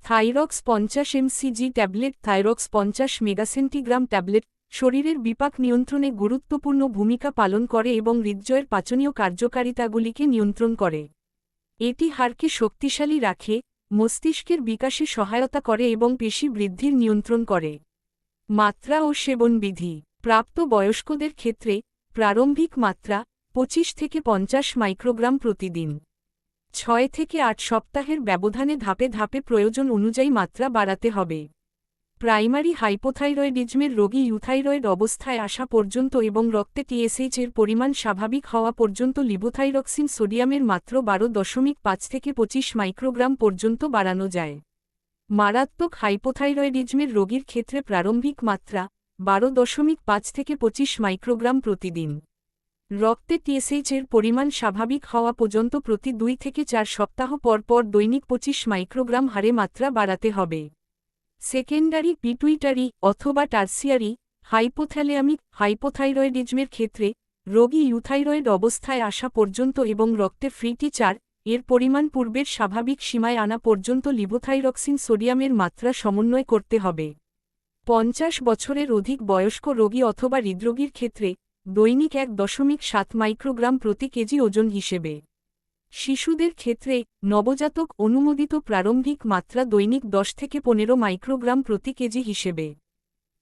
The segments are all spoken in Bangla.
Thyrox 50 mcg tablet. থাইরক্স 50 মেগাসেন্টিগ্রাম ট্যাবলেট শরীরের বিপাক নিয়ন্ত্রণে গুরুত্বপূর্ণ ভূমিকা পালন করে এবং হৃদয়ের পাচনীয় কার্যকারিতাগুলিকে নিয়ন্ত্রণ করে। এটি হাড়কে শক্তিশালী রাখে, মস্তিষ্কের বিকাশে সহায়তা করে এবং পেশি বৃদ্ধির নিয়ন্ত্রণ করে। মাত্রা ও সেবনবিধি। প্রাপ্ত বয়স্কদের ক্ষেত্রে প্রারম্ভিক মাত্রা 25 থেকে 50 মাইক্রোগ্রাম প্রতিদিন। 6 থেকে 8 সপ্তাহের ব্যবধানে ধাপে ধাপে প্রয়োজন অনুযায়ী মাত্রা বাড়াতে হবে। প্রাইমারি হাইপোথাইরয়েডিজমের রোগী ইউথাইরয়েড অবস্থায় আসা পর্যন্ত এবং রক্তে টিএসএইচ এর পরিমাণ স্বাভাবিক হওয়া পর্যন্ত লিভোথাইরক্সিন সোডিয়ামের মাত্রা 12.5 থেকে 25 মাইক্রোগ্রাম পর্যন্ত বাড়ানো যায়। মারাত্মক হাইপোথাইরয়েডিজমের রোগীর ক্ষেত্রে প্রারম্ভিক মাত্রা 12.5 থেকে 25 মাইক্রোগ্রাম প্রতিদিন। রক্তে টিএসএইচ এর পরিমাণ স্বাভাবিক হওয়া পর্যন্ত প্রতি 2 থেকে 4 সপ্তাহ পর পর দৈনিক 25 মাইক্রোগ্রাম হারে মাত্রা বাড়াতে হবে। সেকেন্ডারি পিটুইটারি অথবা টার্সিয়ারি হাইপোথ্যালামিক হাইপোথাইরয়েডিজমের ক্ষেত্রে রোগী ইউথাইরয়েড অবস্থায় আসা পর্যন্ত এবং রক্তে ফ্রি টি4 এর পরিমাণ পূর্বের স্বাভাবিক সীমায় আনা পর্যন্ত লিভোথাইরক্সিন সোডিয়ামের মাত্রা সমন্বয় করতে হবে। 50 বছরের অধিক বয়স্ক রোগী অথবা হৃদরোগীর ক্ষেত্রে দৈনিক 1.7 মাইক্রোগ্রাম প্রতি কেজি ওজন হিসেবে। শিশুদের ক্ষেত্রে নবজাতক অনুমোদিত প্রারম্ভিক মাত্রা দৈনিক 10 থেকে 15 মাইক্রোগ্রাম প্রতি কেজি হিসেবে।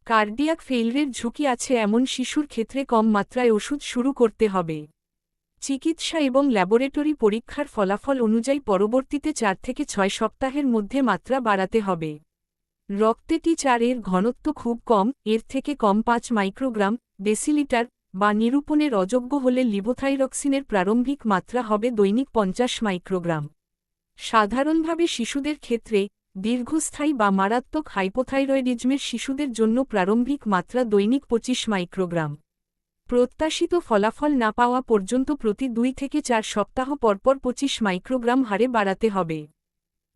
কার্ডিয়াক ফেইলরের ঝুঁকি আছে এমন শিশুর ক্ষেত্রে কম মাত্রায় ওষুধ শুরু করতে হবে। চিকিৎসা এবং ল্যাবরেটরি পরীক্ষার ফলাফল অনুযায়ী পরবর্তীতে 4 থেকে 6 সপ্তাহের মধ্যে মাত্রা বাড়াতে হবে। রক্তে টি4 এর ঘনত্ব খুব কম, এর থেকে কম 5 মাইক্রোগ্রাম ডেসিলিটার বা নিরূপণের অযোগ্য হলে লিভোথাইরক্সিনের প্রারম্ভিক মাত্রা হবে দৈনিক 50 মাইক্রোগ্রাম। সাধারণভাবে শিশুদের ক্ষেত্রে দীর্ঘস্থায়ী বা মারাত্মক হাইপোথাইরয়েডিজমের শিশুদের জন্য প্রারম্ভিক মাত্রা দৈনিক 25 মাইক্রোগ্রাম। প্রত্যাশিত ফলাফল না পাওয়া পর্যন্ত প্রতি 2 থেকে 4 সপ্তাহ পরপর 25 মাইক্রোগ্রাম হারে বাড়াতে হবে।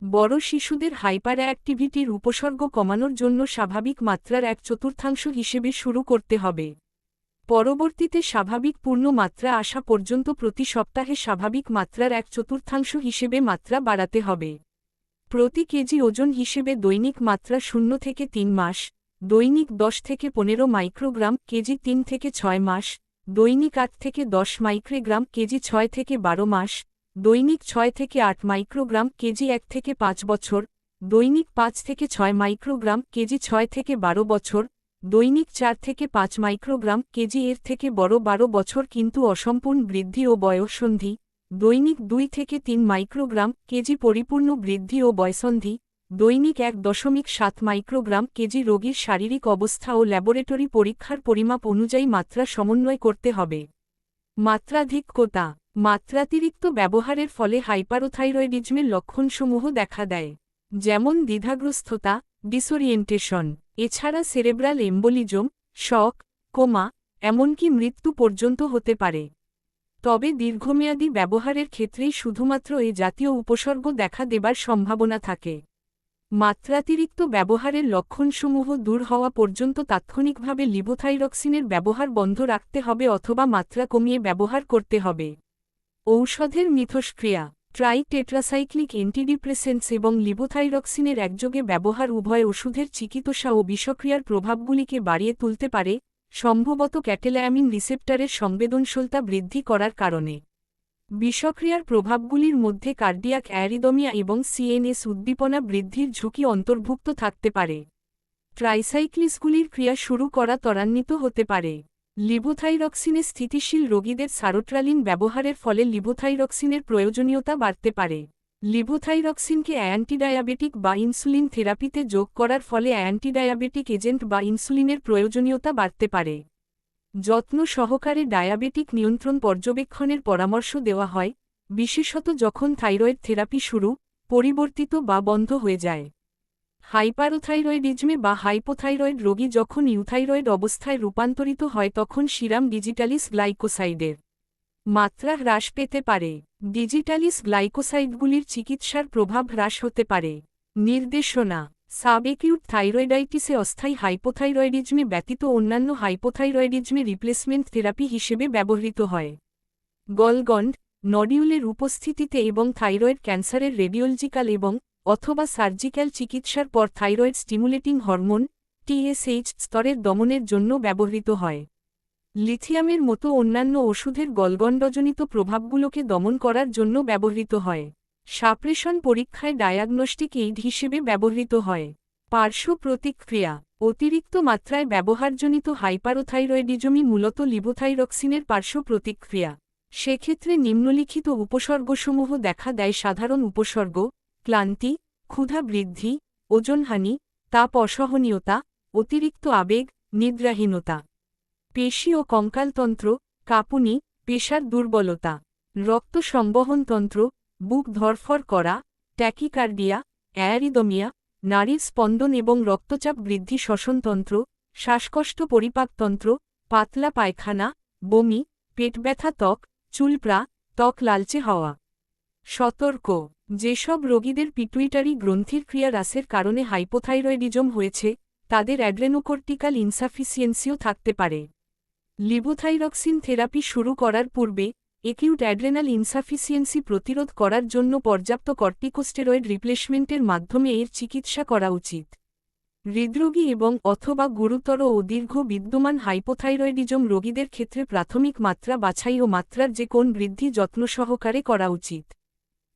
বড় শিশুদের হাইপার অ্যাক্টিভিটির উপসর্গ কমানোর জন্য স্বাভাবিক মাত্রার 1/4 হিসেবে শুরু করতে হবে। পরবর্তীতে স্বাভাবিক পূর্ণ মাত্রা আসা পর্যন্ত প্রতি সপ্তাহে স্বাভাবিক মাত্রার 1/4 হিসেবে মাত্রা বাড়াতে হবে। প্রতি কেজি ওজন হিসেবে দৈনিক মাত্রা 0 থেকে 3 মাস, দৈনিক 10 থেকে 15 মাইক্রোগ্রাম কেজি 3 থেকে 6 মাস, দৈনিক 8 থেকে 10 মাইক্রোগ্রাম কেজি 6 থেকে 12 মাস, দৈনিক 6 থেকে 8 মাইক্রোগ্রাম কেজি 1 থেকে 5 বছর, দৈনিক 5 থেকে 6 মাইক্রোগ্রাম কেজি 6 থেকে 12 বছর, দৈনিক 4 থেকে 5 মাইক্রোগ্রাম কেজি এর থেকে বড় 12 বছর কিন্তু অসম্পূর্ণ বৃদ্ধি ও বয়ঃসন্ধি, দৈনিক 2 থেকে 3 মাইক্রোগ্রাম কেজি পরিপূর্ণ বৃদ্ধি ও বয়ঃসন্ধি, দৈনিক 1.7 মাইক্রোগ্রাম কেজি রোগীর শারীরিক অবস্থা ও ল্যাবরেটরি পরীক্ষার পরিমাপ অনুযায়ী মাত্রা সমন্বয় করতে হবে। মাত্রাধিক্যতা। মাত্রাতিরিক্ত ব্যবহারের ফলে হাইপারোথাইরয়েডিজমের লক্ষণসমূহ দেখা দেয়, যেমন দ্বিধাগ্রস্ততা, ডিসোরিয়েন্টেশন। এছাড়া সেরেব্রাল এম্বোলিজম, শক, কোমা, এমনকি মৃত্যু পর্যন্ত হতে পারে। তবে দীর্ঘমেয়াদী ব্যবহারের ক্ষেত্রেই শুধুমাত্র এ জাতীয় উপসর্গ দেখা দেবার সম্ভাবনা থাকে। মাত্রাতিরিক্ত ব্যবহারের লক্ষণসমূহ দূর হওয়া পর্যন্ত তাৎক্ষণিকভাবে লিভোথাইরক্সিনের ব্যবহার বন্ধ রাখতে হবে অথবা মাত্রা কমিয়ে ব্যবহার করতে হবে। ঔষধের মিথস্ক্রিয়া। ট্রাইটেট্রাসাইক্লিক অ্যান্টিডিপ্রেসেন্টস এবং লিভোথাইরক্সিনের একযোগে ব্যবহার উভয় ওষুধের চিকিৎসা ও বিষক্রিয়ার প্রভাবগুলিকে বাড়িয়ে তুলতে পারে, সম্ভবত ক্যাটেলায়ামিন রিসেপ্টরের সংবেদনশীলতা বৃদ্ধি করার কারণে। বিষক্রিয়ার প্রভাবগুলির মধ্যে কার্ডিয়াক অ্যারিদমিয়া এবং সিএনএস উদ্দীপনা বৃদ্ধির ঝুঁকি অন্তর্ভুক্ত থাকতে পারে। ট্রাইসাইক্লিসগুলির ক্রিয়া শুরু করা ত্বরান্বিত হতে পারে। লিভোথাইরক্সিনে স্থিতিশীল রোগীদের সারোট্রালিন ব্যবহারের ফলে লিভোথাইরক্সিনের প্রয়োজনীয়তা বাড়তে পারে। লিভোথাইরক্সিনকে অ্যান্টিডায়াবেটিক বা ইনসুলিন থেরাপিতে যোগ করার ফলে অ্যান্টিডায়াবেটিক এজেন্ট বা ইনসুলিনের প্রয়োজনীয়তা বাড়তে পারে। যত্ন সহকারে ডায়াবেটিক নিয়ন্ত্রণ পর্যবেক্ষণের পরামর্শ দেওয়া হয়, বিশেষত যখন থাইরয়েড থেরাপি শুরু, পরিবর্তিত বা বন্ধ হয়ে যায়। হাইপারোথাইরয়েডিজমে বা হাইপোথাইরয়েড রোগী যখন ইউথাইরয়েড অবস্থায় রূপান্তরিত হয় তখন সিরাম ডিজিটালিস গ্লাইকোসাইডের মাত্রা হ্রাস পেতে পারে। ডিজিটালিস গ্লাইকোসাইডগুলির চিকিৎসার প্রভাব হ্রাস হতে পারে। নির্দেশনা। সাবএকিউট থাইরয়েডাইটিসে অস্থায়ী হাইপোথাইরয়েডিজমে ব্যতীত অন্যান্য হাইপোথাইরয়েডিজমে রিপ্লেসমেন্ট থেরাপি হিসেবে ব্যবহৃত হয়। গলগন্ড নডিউলের উপস্থিতিতে এবং থাইরয়েড ক্যান্সারের রেডিওলজিক্যাল এবং অথবা সার্জিক্যাল চিকিৎসার পর থাইরয়েড স্টিমুলেটিং হরমোন TSH স্তরের দমনের জন্য ব্যবহৃত হয়। লিথিয়ামের মতো অন্যান্য ওষুধের গলগণ্ডজনিত প্রভাবগুলোকে দমন করার জন্য ব্যবহৃত হয়। সাপ্রেশন পরীক্ষায় ডায়াগনস্টিক এইড হিসেবে ব্যবহৃত হয়। পার্শ্ব প্রতিক্রিয়া: অতিরিক্ত মাত্রায় ব্যবহারজনিত হাইপারোথাইরয়েডিজমই মূলত লিভোথাইরক্সিনের পার্শ্ব প্রতিক্রিয়া। সেক্ষেত্রে নিম্নলিখিত উপসর্গসমূহ দেখা দেয়: সাধারণ উপসর্গ, ক্লান্তি, ক্ষুধা বৃদ্ধি, ওজনহানি, তাপ অসহনীয়তা, অতিরিক্ত আবেগ, নিদ্রাহীনতা। পেশি ও কঙ্কালতন্ত্র: কাঁপুনি, পেশার দুর্বলতা। রক্ত সংবহনতন্ত্র: বুক ধড়ফড় করা, ট্যাকিকার্ডিয়া, অ্যারিদমিয়া, নাড়ির স্পন্দন এবং রক্তচাপ বৃদ্ধি। শ্বসনতন্ত্র: শ্বাসকষ্ট, পরিপাকতন্ত্র, পাতলা পায়খানা, বমি, পেট ব্যথা। ত্বক, চুলপ্রা, ত্বক লালচে হওয়া। সতর্ক: যেসব রোগীদের পিটুইটারি গ্রন্থির ক্রিয়া হ্রাসের কারণে হাইপোথাইরয়েডিজম হয়েছে, তাদের অ্যাড্রেনোকর্টিকাল ইনসাফিসিয়েন্সিও থাকতে পারে। লিভোথাইরক্সিন থেরাপি শুরু করার পূর্বে একিউট অ্যাড্রেনাল ইনসাফিসিয়েন্সি প্রতিরোধ করার জন্য পর্যাপ্ত কর্টিকোস্টেরয়েড রিপ্লেসমেন্টের মাধ্যমে এর চিকিৎসা করা উচিত। হৃদরোগী এবং অথবা গুরুতর ও দীর্ঘ বিদ্যমান হাইপোথাইরয়েডিজম রোগীদের ক্ষেত্রে প্রাথমিক মাত্রা বাছাই ও মাত্রার যে কোন বৃদ্ধি যত্ন সহকারে করা উচিত।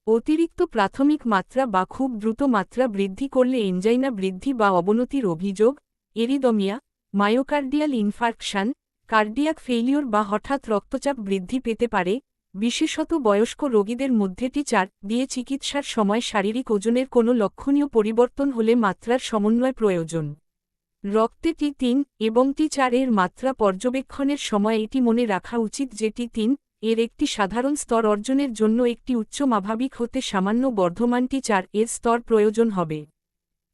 অতিরিক্ত প্রাথমিক মাত্রা বা খুব দ্রুত মাত্রা বৃদ্ধি করলে এনজাইনা বৃদ্ধি বা অবনতির অভিযোগ, এরিদমিয়া, মায়োকার্ডিয়াল ইনফার্কশন, কার্ডিয়াক ফেইলিওর বা হঠাৎ রক্তচাপ বৃদ্ধি পেতে পারে। বিশেষত বয়স্ক রোগীদের মধ্যে T4 দিয়ে চিকিৎসার সময় শারীরিক ওজনের কোনো লক্ষণীয় পরিবর্তন হলে মাত্রার সমন্বয় প্রয়োজন। রক্তে T3 এবং T4 এর মাত্রা পর্যবেক্ষণের সময় এটি মনে রাখা উচিত যে T3 এর একটি সাধারণ স্তর অর্জনের জন্য একটি উচ্চ মাভাবিক হতে সামান্য বর্ধমান T4 এর স্তর প্রয়োজন হবে।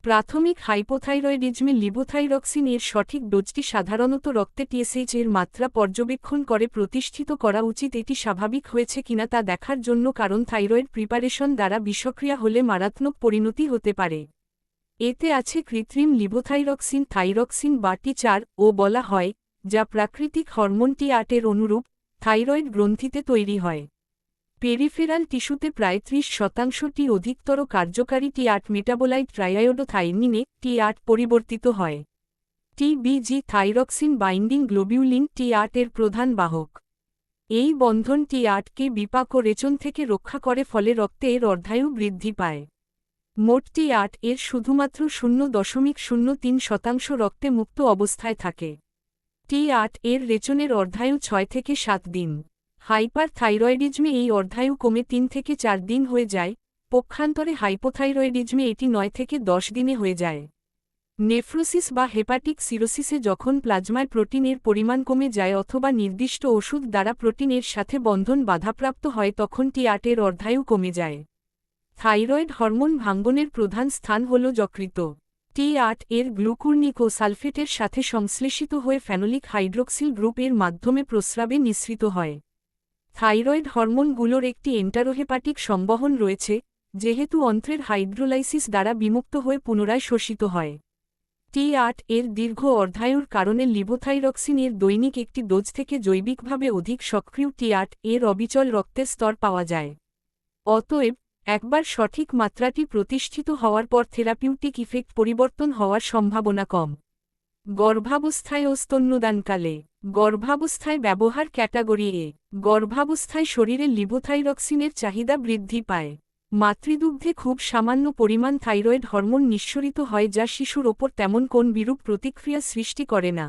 প্রাথমিক হাইপোথাইরয়েডিজমে লিভোথাইরক্সিন এর সঠিক ডোজটি সাধারণত রক্তে TSH এর মাত্রা পর্যবেক্ষণ করে প্রতিষ্ঠিত করা উচিত এটি স্বাভাবিক হয়েছে কিনা তা দেখার জন্য, কারণ থাইরয়েড প্রিপারেশন দ্বারা বিষক্রিয়া হলে মারাত্মক পরিণতি হতে পারে। এতে আছে কৃত্রিম লিভোথাইরক্সিন, থাইরক্সিন বা T4 ও বলা হয়, যা প্রাকৃতিক হরমোন T8 এর অনুরূপ থাইরয়েড গ্রন্থিতে তৈরি হয়। পেরিফেরাল টিস্যুতে প্রায় 30% অধিকতর কার্যকারী T8 মেটাবোলাইট ট্রাইআয়োডোথাইমিনে T8 পরিবর্তিত হয়। TBG thyroxine binding globulin T8 এর প্রধান বাহক। এই বন্ধন T8কে বিপাক ও রেচন থেকে রক্ষা করে, ফলে রক্তে এর অর্ধায়ু বৃদ্ধি পায়। মোট T8 এর শুধুমাত্র 0.03% রক্তে মুক্ত অবস্থায় থাকে। T8 এর রেচনের অর্ধায়ু 6 থেকে 7 দিন। হাইপার থাইরয়েডিজমে এই অর্ধায়ু কমে 3 থেকে 4 দিন হয়ে যায়। পক্ষান্তরে হাইপোথাইরয়েডিজমে এটি 9 থেকে 10 দিনে হয়ে যায়। নেফ্রোসিস বা হেপাটিক সিরোসিসে যখন প্লাজমায় প্রোটিনের পরিমাণ কমে যায় অথবা নির্দিষ্ট ওষুধ দ্বারা প্রোটিনের সাথে বন্ধন বাধাপ্রাপ্ত হয়, তখন T8 এর অর্ধায়ু কমে যায়। থাইরয়েড হরমোন ভাঙ্গনের প্রধান স্থান হল যকৃত। T8 এর গ্লুকুরনিক ও সালফেটের সাথে সংশ্লেষিত হয়ে ফেনোলিক হাইড্রোক্সিল গ্রুপ এর মাধ্যমে প্রস্রাবে নিঃসৃত হয়। থাইরয়েড হরমোনগুলোর একটি এন্টারোহেপাটিক সংবহন রয়েছে, যেহেতু অন্ত্রের হাইড্রোলাইসিস দ্বারা বিমুক্ত হয়ে পুনরায় শোষিত হয়। T8 এর দীর্ঘ অর্ধায়ুর কারণে লিভোথাইরক্সিন এর দৈনিক একটি ডোজ থেকে জৈবিকভাবে অধিক সক্রিয় T8 এর অবিচল রক্তের স্তর পাওয়া যায়। অতএব, একবার সঠিক মাত্রাটি প্রতিষ্ঠিত হওয়ার পর থেরাপিউটিক ইফেক্ট পরিবর্তন হওয়ার সম্ভাবনা কম। গর্ভাবস্থায় ও স্তন্যদানকালে। গর্ভাবস্থায় ব্যবহার ক্যাটাগরি এ। গর্ভাবস্থায় শরীরে লিভোথাইরক্সিনের চাহিদা বৃদ্ধি পায়। মাতৃদুগ্ধে খুব সামান্য পরিমাণ থাইরয়েড হরমোন নিঃসরিত হয়, যা শিশুর ওপর তেমন কোন বিরূপ প্রতিক্রিয়া সৃষ্টি করে না।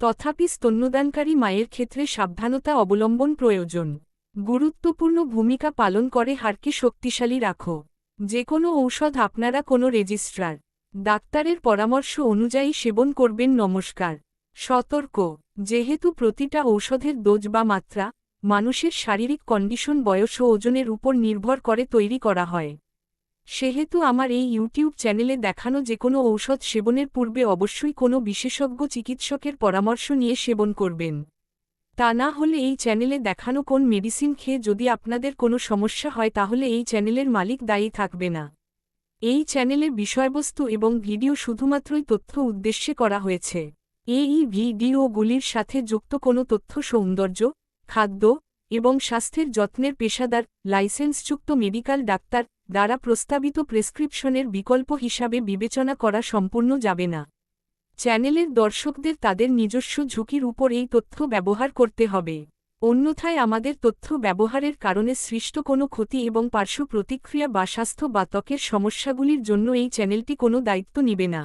তথাপি স্তন্যদানকারী মায়ের ক্ষেত্রে সাবধানতা অবলম্বন প্রয়োজন। গুরুত্বপূর্ণ ভূমিকা পালন করে হাড়কে শক্তিশালী রাখো। যে কোনো ঔষধ আপনারা কোনো রেজিস্ট্রার ডাক্তারের পরামর্শ অনুযায়ী সেবন করবেন। নমস্কার। সতর্ক: যেহেতু প্রতিটা ঔষধের ডোজ বা মাত্রা মানুষের শারীরিক কন্ডিশন, বয়স ও ওজনের উপর নির্ভর করে তৈরি করা হয়, সেহেতু আমার এই ইউটিউব চ্যানেলে দেখানো যে কোনো ঔষধ সেবনের পূর্বে অবশ্যই কোনো বিশেষজ্ঞ চিকিৎসকের পরামর্শ নিয়ে সেবন করবেন। তা না হলে এই চ্যানেলে দেখানো কোন মেডিসিন খেয়ে যদি আপনাদের কোনো সমস্যা হয়, তাহলে এই চ্যানেলের মালিক দায়ী থাকবে না। এই চ্যানেলের বিষয়বস্তু এবং ভিডিও শুধুমাত্রই তথ্য উদ্দেশ্যে করা হয়েছে। এই ভিডিওগুলির সাথে যুক্ত কোনো তথ্য সৌন্দর্য, খাদ্য এবং স্বাস্থ্যের যত্নের পেশাদার লাইসেন্সযুক্ত মেডিকেল ডাক্তার দ্বারা প্রস্তাবিত প্রেসক্রিপশনের বিকল্প হিসাবে বিবেচনা করা সম্পূর্ণ যাবে না। চ্যানেলের দর্শকদের তাদের নিজস্ব ঝুঁকির উপর এই তথ্য ব্যবহার করতে হবে। অন্যথায় আমাদের তথ্য ব্যবহারের কারণে সৃষ্ট কোনো ক্ষতি এবং পার্শ্ব প্রতিক্রিয়া বা স্বাস্থ্য বা ত্বকের সমস্যাগুলির জন্য এই চ্যানেলটি কোনো দায়িত্ব নিবে না।